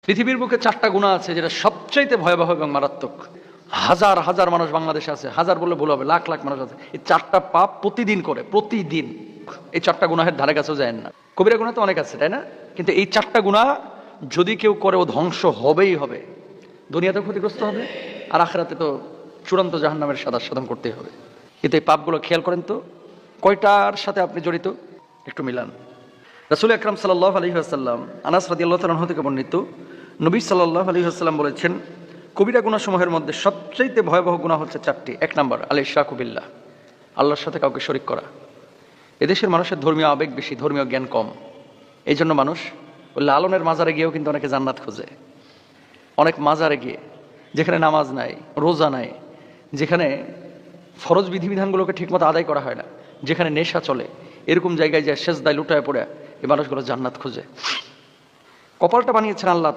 পৃথিবীর বুকে 4টা গুনাহ আছে যেটা সবচাইতে ভয়াবহ এবং মারাত্মক। হাজার হাজার মানুষ বাংলাদেশে আছে, হাজার বললে ভুল হবে, লাখ লাখ মানুষ আছে এই 4টা পাপ প্রতিদিন করে, প্রতিদিন। এই 4টা গুনাহের ধারে কাছেও যায় না। কবিরা গুনাহ তো অনেক আছে, তাই না? কিন্তু এই 4টা গুনাহ যদি কেউ করে ও ধ্বংস হবেই হবে। দুনিয়াতে ক্ষতিগ্রস্ত হবে, আর আখিরাতে তো চূড়ান্ত জাহান্নামের সাধন করতেই হবে। কিন্তু এই পাপগুলো খেয়াল করেন তো, কয়টার সাথে আপনি জড়িত একটু মিলান। রাসূল আকরাম সাল্লাল্লাহু আলাইহি ওয়াসাল্লাম, আনাস রাদিয়াল্লাহু তাআলা থেকে বর্ণিত, নবী সাল্লাল্লাহু আলাইহি ওয়াসাল্লাম বলেছেন, কবিরা গুনাহ সমূহের মধ্যে সবচেয়ে ভয়াবহ গুনাহ হচ্ছে 4টি। 1 নাম্বার আল ইশরাকু বিল্লাহ, আল্লাহর সাথে কাউকে শরীক করা। এদেশের মানুষের ধর্মীয় আবেগ বেশি, ধর্মীয় জ্ঞান কম। এই জন্য মানুষ লালনের মাজারে গিয়েও কিন্তু অনেকে জান্নাত খোঁজে। অনেক মাজারে গিয়ে, যেখানে নামাজ নাই, রোজা নাই, যেখানে ফরজ বিধিবিধানগুলোকে ঠিকমতো আদায় করা হয় না, যেখানে নেশা চলে, এরকম জায়গায় যায় সেজদায় লুটায় পড়ে এই মানুষগুলো জান্নাত খোঁজে। কপালটা বানিয়েছেন আল্লাহ।